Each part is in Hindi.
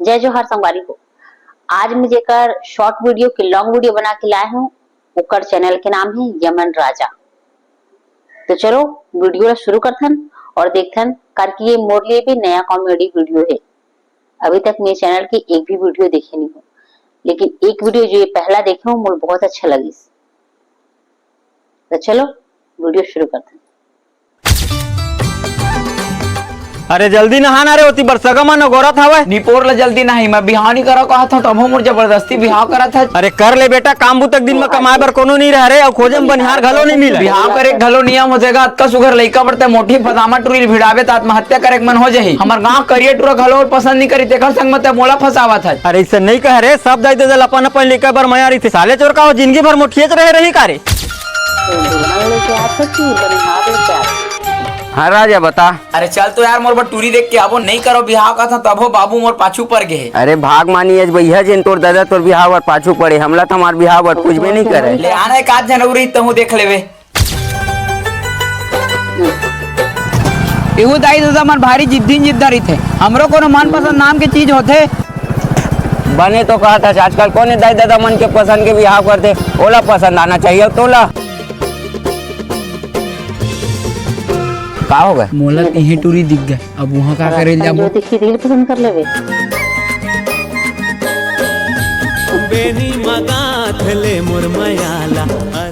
जय जोहार संगवारी को। आज मैं जेकर शॉर्ट वीडियो की लॉन्ग वीडियो बना के लाए हूँ, ओकर चैनल के नाम है यमन राजा। तो चलो वीडियो ला शुरू करथन और देखथन कर कि ये मोर लिए भी नया कॉमेडी वीडियो है। अभी तक मेरे चैनल की एक भी वीडियो देखे नहीं हूँ, लेकिन एक वीडियो जो ये पहला देखे हूँ मुझे बहुत अच्छा लगी। तो चलो वीडियो शुरू करते हैं। अरे जल्दी नहाना रे, होती बरसगा मन गोरत हवे। निपोर ला जल्दी नहीं, मैं बिहाव नहीं करा कहा था तब मोर जबरदस्ती बिहाव करा था। अरे कर ले बेटा, काम बुतक दिन में कमाए बर कोनो नहीं रह रे और खोजे में बनिहार घलो नहीं मिले। बिहाव करे घलो नियम हो जाएगा। अतका सुगर लइका बढ़ते मोटी फदामा टूरी भिड़ावे त आत्महत्या करे मन हो जाही। हमर गांव करिए टूरा घलो पसंद नहीं करी, तेकर संग मत मोला फसावा था। अरे इससे नहीं कह रे, सब दाई दे अपन अपन लेकर बर मया रही थी। साले चोर का हो जिंदगी भर मोठिए रहे रही कारे। हाँ राजा बता। अरे चल तो यार मोर टूरी देख के आबो, नहीं करो बिहाव का था तब हो बाबू मोर पाछू पड़ गए। अरे भाग मानी आज भैया जिन तोर दादा तोर बिहाव और पाछू पड़े, हमला तो हमार बिहाव और कुछ भी नहीं करे। ले आना एक आध जनवरी तहु देख लेवे। एहू दाई दादा मन भारी जिद्दारी थे। हमरो कोनो मनपसंद नाम के चीज होते बने तो कहा था आजकल कौन दाई दादा मन के पसंद के बिहाव करते, ओला पसंद आना चाहिए तोला। का हो गए मोला कहीं टूरी दिख गए, अब वहाँ का करे जाबो। देखी रील पसंद कर लेवे।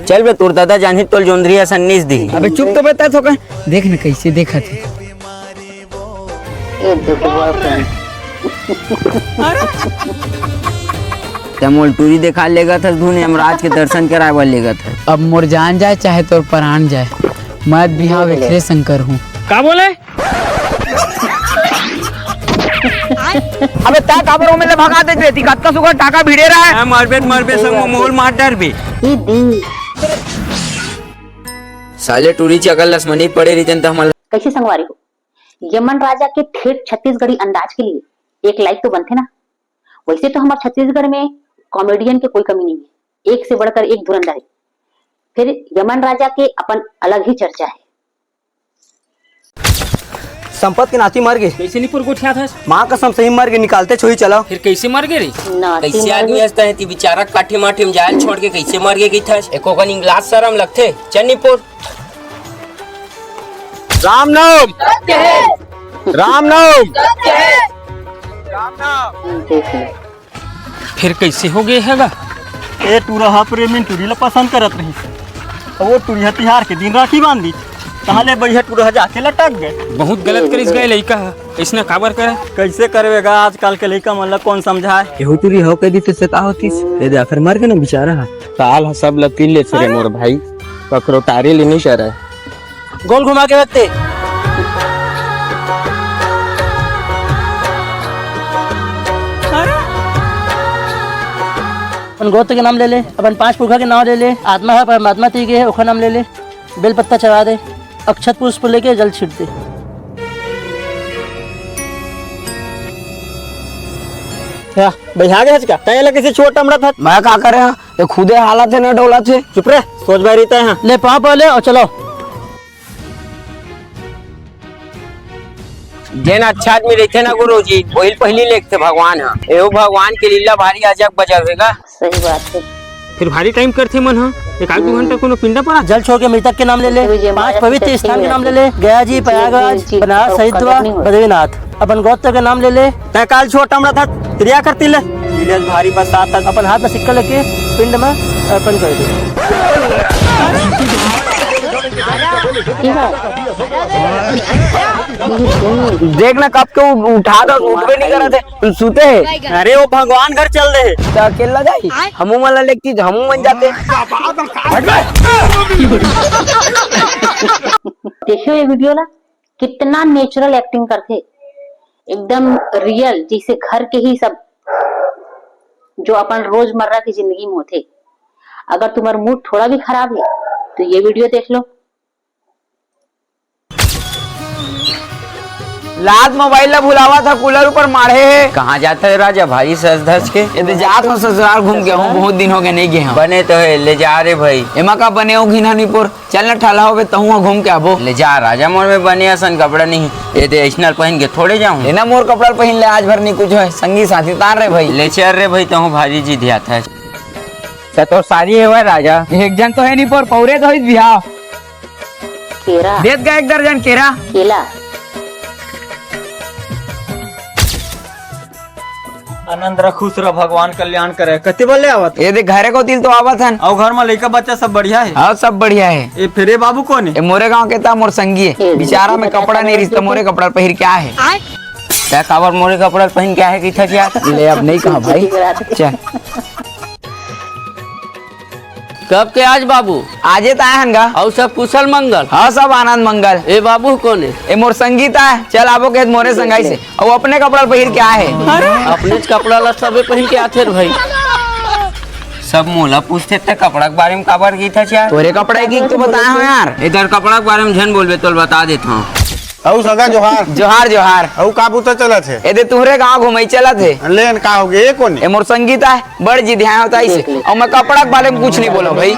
चल बे, तोर दादा जानी तोल जोंधरिया सन्नीस दी। अबे चुप तो बता तो का देख न कैसे देखा थे। ए देखो बॉयफ्रेंड। तमोल टूरी देखा लेगा था धुने यमराज के दर्शन कराए वाले लेगा था। अब मोर जान जाए चाहे तोर प्राण जाए, मैं बिहाव एकरे शंकर हूँ। का बोले? अबे ता काबरों में ले भगा दे देती, कत्ता सुगर टाका भिड़े रहा है। मरबे सब मोल मार डर भी। साले टूरी चकल लसमनी पड़े रही जनता हमला। कैसे संगवारी हो, यमन राजा के ठेठ छत्तीसगढ़ी अंदाज के लिए एक लाइक तो बनते ना। वैसे तो हमारे छत्तीसगढ़ में कॉमेडियन के कोई कमी नहीं है, एक से बढ़कर एक धुरंधर है। फिर यमन राजा के अपन अलग ही चर्चा है। संपत के नाती मर गए। कैसे नहीं पुर उठा था? माँ कसम सही मर गए, निकालते छोई चला। फिर कैसे मर गए रे? कैसे आदमी हंसता है ती बेचारा काठी माठी में जाल छोड़ के कैसे मर गए की था। एको कन इंग्लास शर्म लगते चन्नीपुर। राम नाम राम नाम राम नाम। फिर कैसे हो गए हैगा? ए टूरा प्रेमी टूरी ला पसंद करत रही, वो टूरी तिहार के दिन राखी बांध दी, ताले बढ़िया टूरा जाके लटक गए। बहुत गलत करिस गए लइका, इसने काबर करे? कैसे करेगा आजकल के लइका मन ला कौन समझाए। केहू टूरी हो के दी तो से का होतीस दे आखिर मर गए ना बेचारा। साल सब लतील ले छरे मोर भाई, ककरो टारे ले नहीं चरे। गोल घुमा के रखते। अपन गोत्र के नाम ले ले, अपन 5 पुरखा के नाम ले ले, आत्मा है परमात्मा तीगे है ओखा नाम ले ले, बेल पत्ता चढ़ा दे, अक्षत पुष्प लेके जल छिट दे। बैठा गया का तय लगे से छोटा हमरा था। मैं का करे ये खुदे हालत है ना डोला थे। चुप रे, सोच बाई रहता है। ले पाँव पहले और चलो। जेन अच्छा आदमी रहते ना गुरुजी, वही पहली लेखते भगवान है। एहो भगवान के लीला भारी अजब बजावेगा। सही बात है। फिर भारी टाइम करते मन हा, एक आध 2 घंटा कोनो पिंडा पड़ा। जल छोड़ के मृतक के नाम ले ले, 5 पवित्र स्थान के नाम ले ले, गया जी, प्रयागराज, बनारस, हरिद्वार, बद्रीनाथ। अपन गोत्र के नाम ले ले। तय काल छोटा हमरा था क्रिया करती ले भारी बरसात। अपन हाथ में सिक्का लेके पिंड में अर्पण कर दे। देखना कब के उठा दो, उठबे नहीं करा थे, सूते है। अरे वो भगवान घर चल रहे तो अकेला जाई, हमू वाला लेती हमू मन जाते। देखियो ये वीडियो ला कितना नेचुरल एक्टिंग करते, एकदम रियल, जैसे घर के ही सब जो अपन रोजमर्रा की जिंदगी में होते। अगर तुम्हारा मूड थोड़ा भी खराब है तो ये वीडियो देख लो। लाद मोबाइल ला भुलावा था कूलर ऊपर मारे है। कहाँ जाता है राजा भाई सज धज के? ये तो जात हूँ ससुराल घूम के हूँ, बहुत दिन हो गए नहीं गए हूँ। बने तो है ले जा रे भाई। एमा का बने हो घिनानीपुर चल न ठला हो तहु घूम के आबो। ले जा राजा मोर में बने असन कपड़ा नहीं ये तो एशनल पहन के थोड़े जाऊँ। लेना मोर कपड़ा पहन ले आज भर नहीं कुछ है संगी साथी तार रे भाई। ले चल रे भाई तहु भाजी जी दिया था तो सारी है वह राजा। एक जन तो है नहीं पर पौरे तो बिहाव केरा देत गए 1 दर्जन केरा केला। आनंद रह खुश रह भगवान कल्याण करे। कते बोले आवत ये देख घरे को तिल तो आवत हन और घर में लड़का बच्चा सब बढ़िया है। हाँ सब बढ़िया है। ये फिरे बाबू कौन है? ये मोरे गांव के था मोर संगी है बेचारा में कपड़ा नहीं रिश्ता मोरे कपड़ा पहन क्या है क्या खबर मोरे कपड़ा पहन क्या है कि था क्या ले अब नहीं कहा भाई चल कब के आज बाबू? आजे तो आए हनगा और सब कुशल मंगल? हाँ सब आनंद मंगल। ए बाबू कौन है? ये मोर संगीत है चल आबो के मोरे संगाई से और अपने कपड़ा पहन क्या है। अपने कपड़ा ला सबे पहन के आते रे भाई। सब मोला पूछते थे कपड़ा के बारे में काबर की था क्या तोरे कपड़ा की तो बताया हो यार। इधर कपड़ा के बारे में झन बोलबे तो बता देता हूँ। औ सगा जोहार जोहार जोहार। औ का पुता चलत है? ये तुहरे गाँव घूमे चलत है। लेन का हो गए कौन? ये मोर संगीत है बड़ जी ध्यान होता है इसे और मैं कपड़ा के बारे में कुछ नहीं बोलो भाई।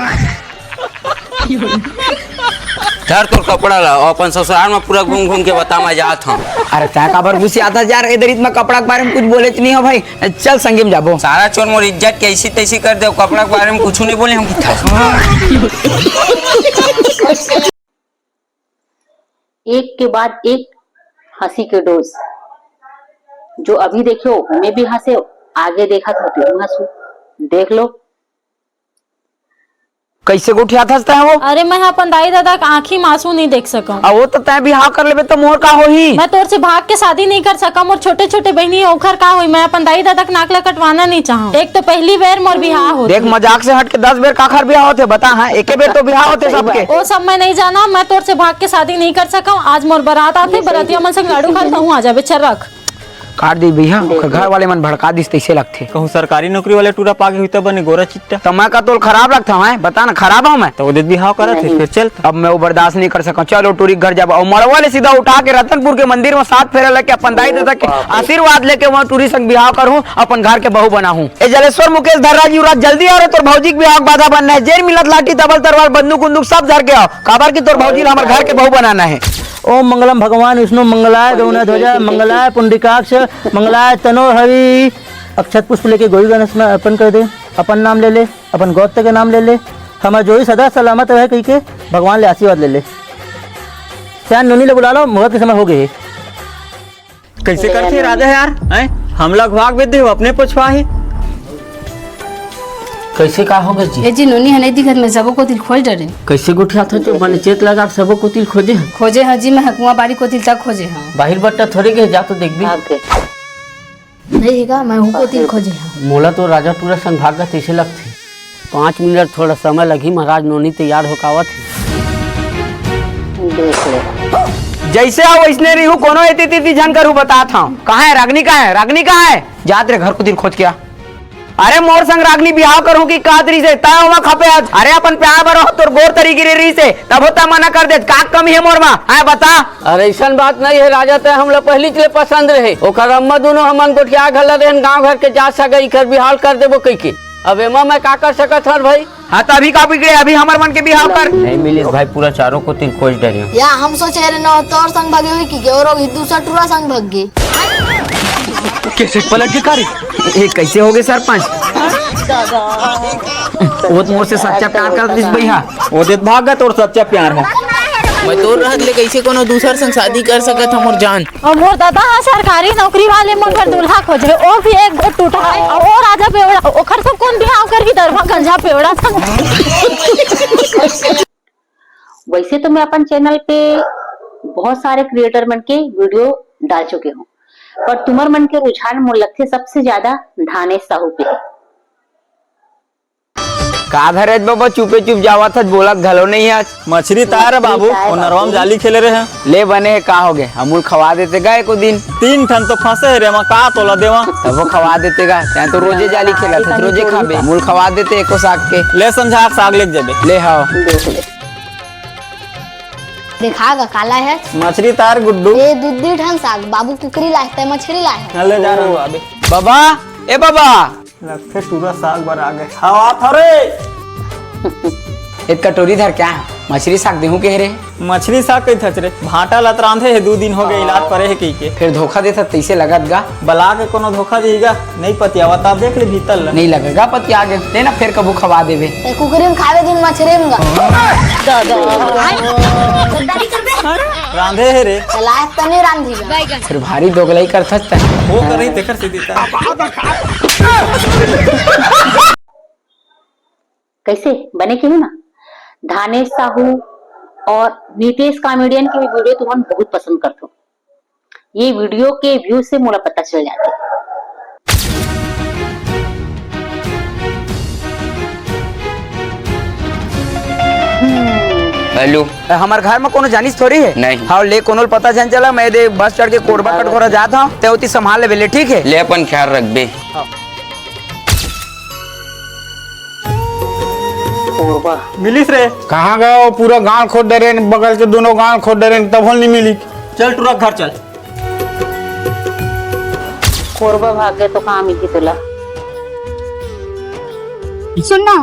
धर तोर कपड़ा ला और अपन ससुराल में पूरा घूम घूम के बता मैं जात हूँ। अरे क्या काबर घुसी आता यार इधर इतना कपड़ा के बारे में कुछ बोले नहीं हो भाई। चल संगी में जाबो। सारा चोर मोर इज्जत कैसी तैसी कर दे कपड़ा के बारे में कुछ नहीं बोले हम एक के बाद एक हंसी के डोज जो अभी देखो मैं भी हंसे आगे देखा था तुम हंसू देख लो कैसे गुठिया था वो? अरे मैं अपन दाई दादा का आँखी मासू नहीं देख सकूं। अब वो तो तय बिहाव कर लेबे तो मोर का हो ही। मैं तोर से भाग के शादी नहीं कर सकम और छोटे छोटे बहनी ओखर का हुई। मैं अपन दाई दादा का नाकला कटवाना नहीं चाहूँ। एक तो पहली बार मोर बिहार हो देख मजाक से हट के 10 बेर काखर बिहाव होते बता है एक बेर तो बिहाव होते सबके। वो सब मैं नहीं जाना। मैं तोर से भाग के शादी नहीं कर सकूं। आज मोर बारात आते बरातिया मन संग लाडू खाता हूँ आ जाबे चल रख काट दी भैया घर वाले मन भड़का दिस तैसे लगते। कहूँ सरकारी नौकरी वाले टूरा पागे हुई तो बने गोरा चिट्टा। तो मैं का तोल खराब लगता है बता ना खराब हूँ मैं तो उदित बिहाव करा थे फिर चल। अब मैं वो बर्दाश्त नहीं कर सका। चलो टूरी घर जाबा और मड़वा ले सीधा उठा के रतनपुर के मंदिर में 7 फेरा लेके अपन दाई दादा के आशीर्वाद लेके वहाँ टूरी संग बिहाव करूँ अपन घर के बहू बना हूँ। जलेश्वर मुकेश धर्रा जी रात जल्दी आ रहे तोर भौजी के बिहाव बाधा बनना है। जेर मिलत लाठी तबल तरवार बंदूक उंदूक सब धर के आओ काबर की तोर भौजी हमारे घर के बहू बनाना है। ओम मंगलम भगवान विष्णु मंगलाय गौणध्वजा मंगलाय पुंडरीकाक्ष मंगलाय तनो हरि। अक्षत पुष्प लेके गोई गणेश में अर्पण कर दे। अपन नाम ले ले अपन गोत्र के नाम ले ले हमारा जो ही सदा सलामत रहे कही के भगवान ले आशीर्वाद ले ले। श्यान नोनी ले बुला लो मुहूर्त के समय हो गए। कैसे करते राजा यार हम लोग भाग बेदे अपने पुछवा ही कैसे का होगा जी? ए जी नोनी हने दिखत में सबो को तिल खोज डरे। कैसे गुठिया था तो मैंने चेक लगा सबो को तिल खोजे हैं। खोजे हैं जी मैं हकुआ बाड़ी को तिल तक खोजे हैं। बाहिर बट्टा थोड़े के जा तो देख भी आगे नहीं हैगा मैं को तिल खोजे हैं। मोला तो राजा पूरा संभाग का तैसे लगते 5 मिनट थोड़ा समय लगी महाराज नोनी तैयार हो कावत देख ले जैसे आओ वैसने रही हूँ कोनो एती जन करूँ बता था कहाँ है रागनी कहाँ है रागनी कहाँ है जात रे घर को दिल खोज क्या। अरे मोर संग रागनी बिहाव करूं की कादरी से ता वहां खपे आज। अरे अपन प्यार बरो तोर गोर तरी गिरी रही से तब होता मना कर दे का कमी है मोर मां है बता। अरे ऐसा बात नहीं है राजा ते हम लोग पहली चले पसंद रहे ओकर अम्मा दोनों हमन गोठिया घल रहन गांव घर के जा सके कर बिहाव कर देबो कई के। अब एमा मैं का कर सकत हर भाई। हाँ तो अभी का बिगड़े अभी हमार मन के बिहाव कर नहीं मिली भाई पूरा चारों को तिल खोज डरे या हम सोचे रे न तोर संग भागे हुई की और दूसरा टूरा संग भाग गए। कैसे पलट के कारी ये कैसे हो गए सरपंच? वो तो मोर से सच्चा प्यार कर दिस भैया उदित भाग गए तोर सच्चा प्यार है। मैं तो रहत ले कैसे कोनो दूसर संग शादी कर सकत हमर जान। और मोर दादा हाँ सरकारी नौकरी वाले मोर घर दूल्हा खोज रहे और भी एक गोट टूटा है और राजा पेवड़ा ओखर सब कौन बिहाव कर ही दरवा गंजा पेवड़ा संग। वैसे तो मैं अपन चैनल पे बहुत सारे क्रिएटर मन के वीडियो डाल चुके हूँ पर तुम्हार मन के रुझान मोर लगते सबसे ज्यादा धानेश साहू पे है। का धरे बाबा चुपे चुप जावा था बोला घलो नहीं आज मछली तैयार है बाबू और नरवा में जाली खेले रहे हैं ले बने का हो गए अमूल खवा देते गए को दिन 3 ठन तो फंसे रे का तोला देवा तब वो खवा देते गा त्या तो रोजे जाली खेला था रोजे खाबे अमूल खवा देते एको साग के ले समझा साग लेके जाबे ले हाओ देख ले देखा गा काला है मछली तार गुड्डू ये दूधी ठन साग बाबू कुकरी लाए मछली लाए ले जा रहा हूँ अबे बाबा ए बाबा लगते टूरा साग बर आ गए हवा थोड़े एक कटोरी धर क्या है मछली साग देहूं के रे मछली साग कई थच रे भाटा लत रांधे है 2 दिन हो गए इलाज परे है कई के फिर धोखा देता तैसे लगत गा बला के कोनो धोखा देगा नहीं पतियावा तब देख ले भीतर ला। नहीं लगेगा पति आगे लेना फिर कबू खवा देवे ए कुकरी में खावे दिन मछली में रांधे है रे लाए तने रांधी गा फिर भारी दोगलाई कर सकता वो कर रही देखर सीधी कैसे बने के ना धानेश साहू और नीतेश कॉमेडियन की भी वीडियो तुम बहुत पसंद करते हो। ये वीडियो के व्यू से मुझे पता चल जाता है। हेलो हमार घर में कोनो जानिस थोड़ी है नहीं। हाँ ले कोनो पता चल चला मैं दे बस चढ़ के कोरबा कटघोरा जाता हूँ ते उती संभाल ले बेले ठीक है ले अपन ख्याल रख बे। मिलिस रे कहाँ गए पूरा गांव खोद दे रहे बगल के दोनों गांव खोद दे रहे तब नहीं मिली। चल टूरा घर चल कोरबा भाग गए तो कहाँ मिली तुला। सुनना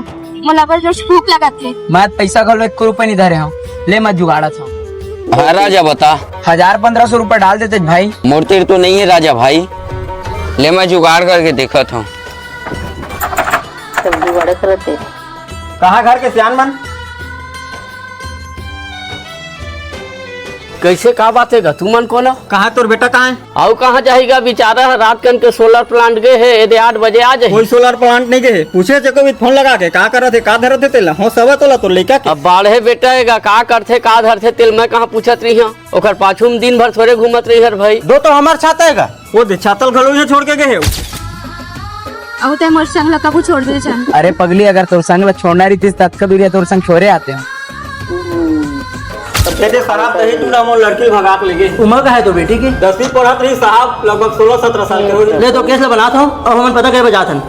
मोला पर जो भूख लगा थे मैं पैसा खलो 1 रुपए नहीं धरे हूँ ले मैं जुगाड़ा था हाँ राजा बता 1000-1500 रुपए डाल देते भाई मूर्ति तो नहीं है राजा भाई ले मैं जुगाड़ करके देखा था। सब जुगाड़ करते कहाँ घर के सियान मन कैसे का बात है तू मन को ना कहाँ तोर बेटा कहाँ है आओ कहाँ जाएगा बेचारा रात कन के सोलर प्लांट गए है यदि 8 बजे आ जाए कोई सोलर प्लांट नहीं गए पूछे चको भी फोन लगा के का करत है का धरत है तेल हो सब तोला तो लेका के अब बाढ़े बेटा है का करते का धरते तेल मैं कहाँ पूछत रही हूँ ओकर पाछू में दिन भर थोड़े घूमत रही हर भाई दो तो हमार छाता है का वो दे छातल घलो यहाँ छोड़ के गए अब ते मोर संग लका को छोड़ दे जान अरे पगली अगर तोर संग ला छोड़ना रही थी तब कभी तोर संग छोड़े आते हैं दे शराब दही तू ना मोर लड़की भगाक ले गई उम्र का है तो बेटी की 10वीं पढ़त रही साहब लगभग 16-17 साल के हो गए। ले तो केस ला बनाता हूँ और हमें पता कहे बजात हन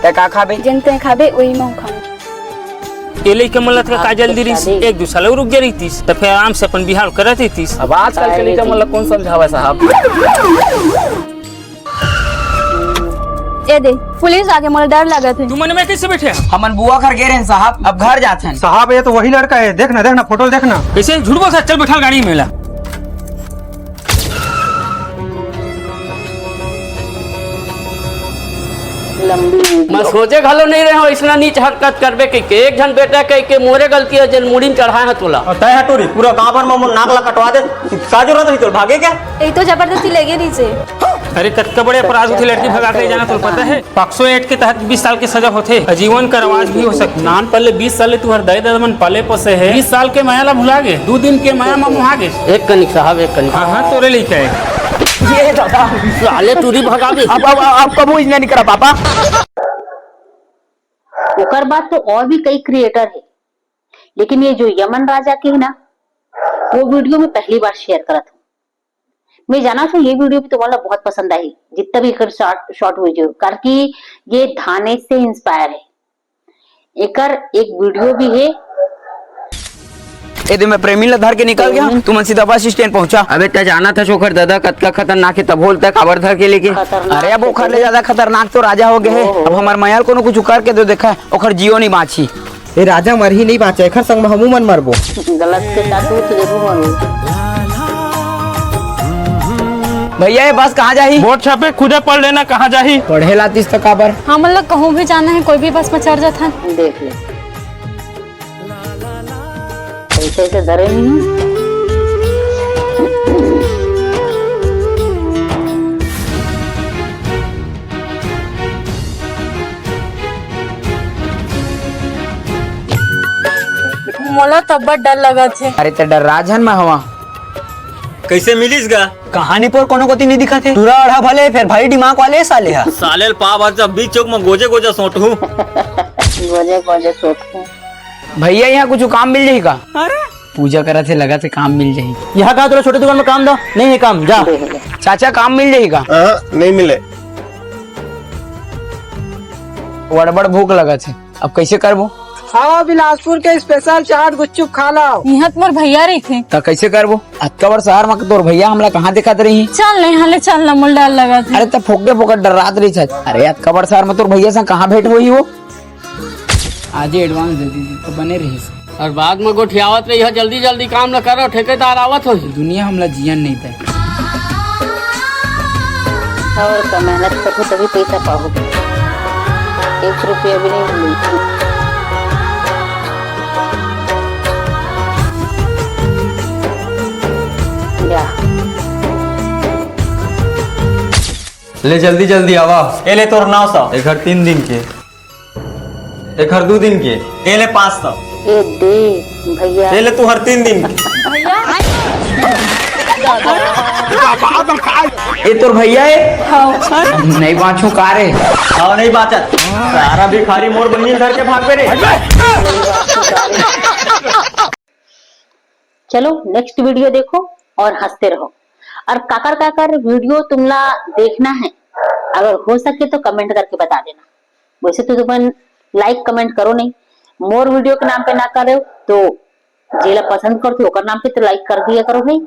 ते का खाबे जनते खाबे वही मैं खाऊं ये लेके मतलब का जल्दी रही 1-2 साल रुक जा रही थी तो फिर आराम से अपन बिहार करत ही थी अब आजकल के लिए मतलब कौन समझावा साहब ए दे पुलिस आगे मोला डर लगा थे तू मन में कैसे बैठे हमन बुआ घर गए रहे साहब अब घर जाते हैं साहब ये तो वही लड़का है देखना देखना फोटो देखना। कैसे झूठ बोल चल बैठा गाड़ी में ला लंबी मैं सोचे घलो नहीं रहे हो इतना नीच हरकत करबे के एक जन बेटा कह के मोरे गलती है जन मुड़ी में चढ़ाए है तोला और तय हटोरी पूरा गांव भर में नाक ला कटवा दे का जरूरत है तो भागे क्या ए तो जबरदस्ती ले गई नीचे अरे कतका बड़े अपराध होते लड़की भगा के जाना तो पता है पॉक्सो एक्ट के तहत 20 साल की सजा होते आजीवन कारावास भी हो सकती नान पल्ले 20 साल तू हर दई दमन पाले पोसे है 20 साल के माया ला भुला गए 2 दिन के माया में मुहा गए एक कनिक साहब एक कनिक हां तोरे लिखा है ये दादा साले टूरी भगा दे अब कबू इतना नहीं करा पापा ओकर बाद तो और भी कई क्रिएटर है लेकिन ये जो यमन राजा के है ना वो वीडियो में पहली बार शेयर करा था। मैं जाना था ये वीडियो भी तुम्हारा बहुत पसंद आई जितना भी शॉर्ट वीडियो करके ये धाने से इंस्पायर है एकर एक वीडियो भी है। ए मैं प्रेमी ला धर के निकल गया तू मन सीधा बस स्टैंड पहुंचा अबे ते जाना था चोखर दादा कतका खतरनाक है तब बोलता खबर धर के लेके अरे अब ओखर ले ज्यादा खतरनाक तो राजा हो गए है अब हमार मयाल कोनो कुछ करके दो देखा ओखर जियो नहीं बाची ए राजा मर ही नहीं बाँचे एकर संग में हमू मन मरबो गलत के साथ तो जरूर मानो भैया ये बस कहाँ जाही बोर्ड छापे खुदे पढ़ लेना कहाँ जाही पढ़े लातीस तो काबर हाँ मतलब कहूँ भी जाना है कोई भी बस में चढ़ जाता है देख ले ऐसे ऐसे डरे नहीं है। मोला तब डर लगा थे अरे तो डर राजन में हवा कैसे मिलिस गा कहानी पर कोनो कोती नहीं दिखा थे पूरा अढ़ा भले फिर भाई दिमाग वाले साले हा सालेल पाव आज जब बीच चौक में गोजे गोजे सोट हूँ गोजे गोजे सोचते भैया यहाँ कुछ काम मिल जाएगा अरे पूजा करा थे लगा थे काम मिल जाएगी यहाँ कहा छोटे दुकान में काम दो नहीं है काम जा चाचा काम मिल जाएगा नहीं मिले बड़ भूख लगा थे अब कैसे करबो आओ बिलासपुर के स्पेशल चाट गुपचुप खा लो। यहाँ तुम्हार भैया रही थे। तो कैसे करबो अतकबर शहर में तोर भैया हमला कहाँ दिखात रही? चल नहीं हाले चल ना मुल डर लगा था। अरे तो फोकटे फोकट डर रात रही था। अरे अतकबर शहर में तोर भैया से कहाँ भेंट हुई वो? आज एडवांस दे दीजिए तो बने रही और बाद में गोठियावत रही है, जल्दी जल्दी काम न करो, ठेकेदार आवत हो। दुनिया हमला जियन नहीं था। और का मेहनत करो तभी पैसा पाओगे, 1 रुपया भी नहीं मिलेगा। ले जल्दी जल्दी आवा। ए ले तोर 900, एक हर 3 दिन के, एक हर 2 दिन के। ए ले 500, ए दे भैया, ए ले तू हर 3 दिन के। ये तोर भैया है? नहीं बाँचू का रे? हाँ नहीं बाचत, सारा भिखारी मोर बहनी धर के भाग पे रे। चलो नेक्स्ट वीडियो देखो और हंसते रहो। और काकर काकर वीडियो तुमला देखना है, अगर हो सके तो कमेंट करके बता देना। वैसे तो तुम लाइक कमेंट करो नहीं, मोर वीडियो के नाम पे ना करो तो जेला पसंद करते हो नाम पे तो लाइक कर दिया करो भाई।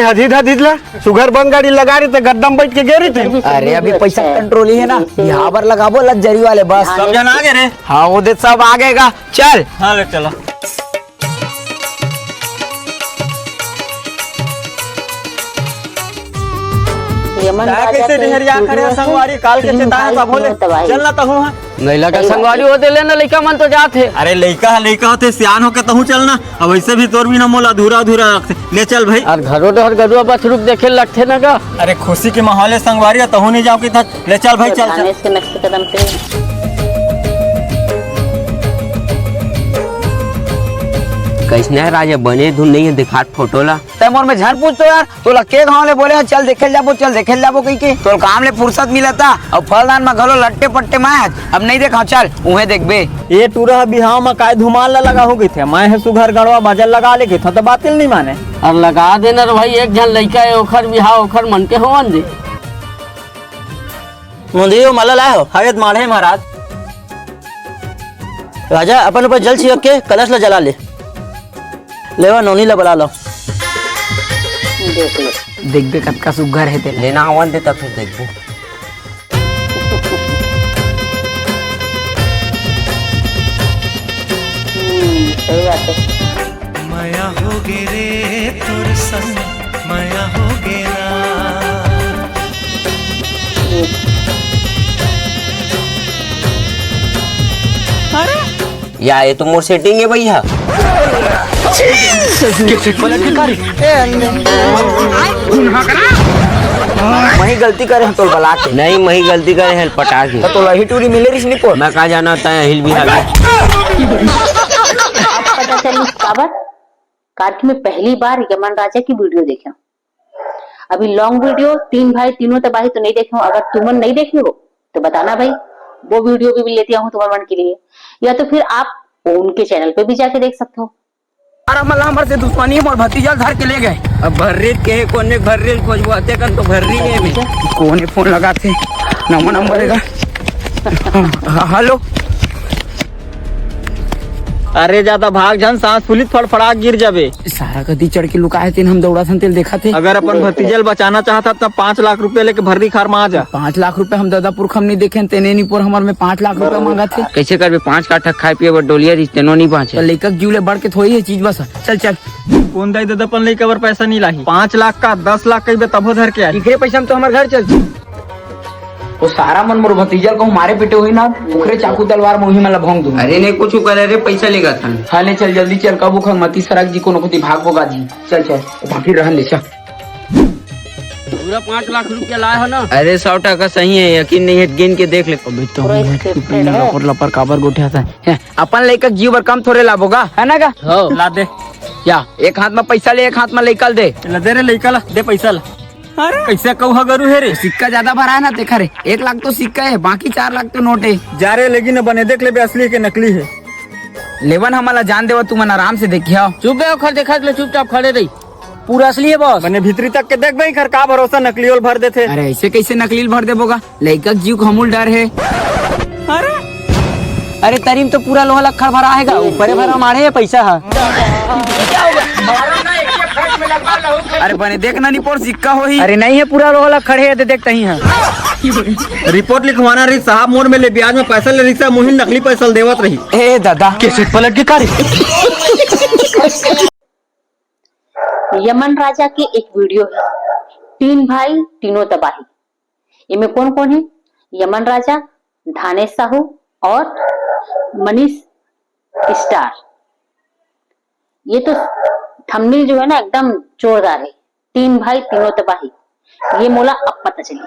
हदीद हदीद ला सुगर बंद गाड़ी लगा रही थे, गड्ढा में बैठ के गिरी थी। अरे अभी पैसा कंट्रोल ही है ना, यहाँ पर लगाबो लग्जरी वाले बस। सब जन आगे रे। हाँ वो देख सब आगेगा। चल हाँ ले चला। कैसे डेहरिया खड़े संगवारी काल के चेताए सब होले चलना तहु है। लैला का संगवारी होते लेना, लइका मन तो जात है। अरे लइका होते सियान होके तहु चलना। अब वैसे भी तोर भी ना मोला अधूरा अधूरा रखते। ले चल भाई। और घरों डर गरुआ बस रुक देखे लगते ना का। अरे खुशी के माहौल है संगवारी, तहु नहीं जाओ कि था। ले चल भाई चल चल। इसके नेक्स्ट कदम पे कैसने है राजा बने धुन नहीं है दिखात फोटो ला। तैमोर में झड़ पूछ तो यार तो लके गाँव ले बोले चल देखे जाबो कही के तो काम ले फुर्सत मिला था। अब फलदान में घलो लट्टे पट्टे माय अब नहीं देखा, चल उहे देखबे। ये टूरा बिहाव में काय धुमाल ला लगा हो गई थे। मैं है सुघर गड़वा बाजल लगा ले गई था तो बातिल नहीं माने। और लगा देना रे भाई, एक जन लइका है ओखर बिहाव ओखर मन के होवन दे। मुंदियो माला लाए हो हवेद माढ़े महाराज। राजा अपन ऊपर जल छिड़क के कलश ला जला ले। लेवा नोनी ला बुला लो। देख लो। देखबे कतका सुघर है ते लेना आवन दे तब फिर देखबो। सही बात है। माया हो गे रे तोर संग, माया हो गे ना। या ये तो मोर सेटिंग है भैया। वही गलती करे हम तो बला के नहीं मही गलती करे है पटा के तो लही टूरी मिले रिस नहीं मैं कहा जाना होता है हिल भी पता चली काबर कार्की में पहली बार यमन राजा की वीडियो देखे। अभी लॉन्ग वीडियो 3 भाई तीनों तबाही तो नहीं देखे हो। अगर तुमन नहीं देखे हो तो बताना भाई, वो वीडियो भी लेती हूँ तुम्हारे मन के लिए, या तो फिर आप उनके चैनल पे भी जाके देख सकते हो। हमर से दुश्मनी मोर भतीजा घर के ले गए। अब भर्रीत के कोने भर्रीत खोजवाते कन तो भर्री है में कोने फोन लगाते नंबर देगा। हेलो अरे ज्यादा भाग जन सांस फुलित फड़फड़ा गिर जाबे। सारा गद्दी चढ़ के लुकाए थे हम दौड़ा सन तेल देखा थे। अगर अपन भतीजल बचाना चाहता तब 5 लाख रुपए लेके भर्री खार में आ जा। 5 लाख रुपए हम दादा पुरख हम नहीं देखे तेने नहीं पुर हमारे में 5 लाख रुपए मांगा थे। कैसे कर 5 काठा खाए पिए डोलिया रिश्तेनो नहीं पहुंचे। लेकर जीवले बढ़ के थोड़ी है चीज बस। चल चल कौन दाई दादा अपन लेके अबर पैसा नहीं लाई। 5 लाख का 10 लाख कहीं तबो धर के आई। पैसा हम तो हमारे घर चल। वो सारा मन मोर भतीजा को मारे पीटे हुई ना उखरे चाकू तलवार मुही में भोंग दूं। अरे नहीं कुछ करे रे पैसा लेगा था। हाँ ले चल जल्दी चल कबू खंग मती सरक जी को नकुती भाग होगा जी। चल चल बाकी रहन ले चल। पूरा 5 लाख रुपया लाया है ना। अरे 100 टका सही है, यकीन नहीं है गिन के देख ले। लपर लपर काबर गोठिया था अपन लेकर जीव बर कम थोड़े लाभ होगा है ना का। ला दे क्या एक हाथ में पैसा ले एक हाथ में लेकर दे। दे रे लइका ला दे पैसा ला। अरे कैसे कहू गरु है रे। सिक्का ज्यादा भरा है ना देखा रे। 1 लाख तो सिक्का है बाकी 4 लाख तो नोट है। जा रे लेकिन बने देख ले असली के नकली है। लेवन हमारा जान देवा तुम आराम से देखिया। चुप है खड़े खड़े चुपचाप खड़े रही। पूरा असली है बॉस। मैंने भीतरी तक के देख भाई घर का भरोसा नकली ओल भर देते। अरे ऐसे कैसे नकली भर देबोगा, लड़का के जीव हमूल डर है। अरे तरीम तो पूरा लोहा लखड़ भरा है, ऊपर भरा मारे है पैसा है। अरे बने देखना नहीं पोर सिक्का हो ही। अरे नहीं है, पूरा लोहा लखड़ है, देखते ही है। रिपोर्ट लिखवाना रही साहब, मोर में ले ब्याज में पैसा ले रिक्शा मुहिम नकली पैसा देवत रही। ए दादा कैसे पलट के कारी। यमन राजा की एक वीडियो है, 3 भाई तीनों तबाही। इनमें कौन कौन है? यमन राजा, धानेश साहू और मनीष स्टार। ये तो थंबनेल जो है ना एकदम जोरदार है, 3 भाई तीनों तबाही। ये मोला अब पता चली।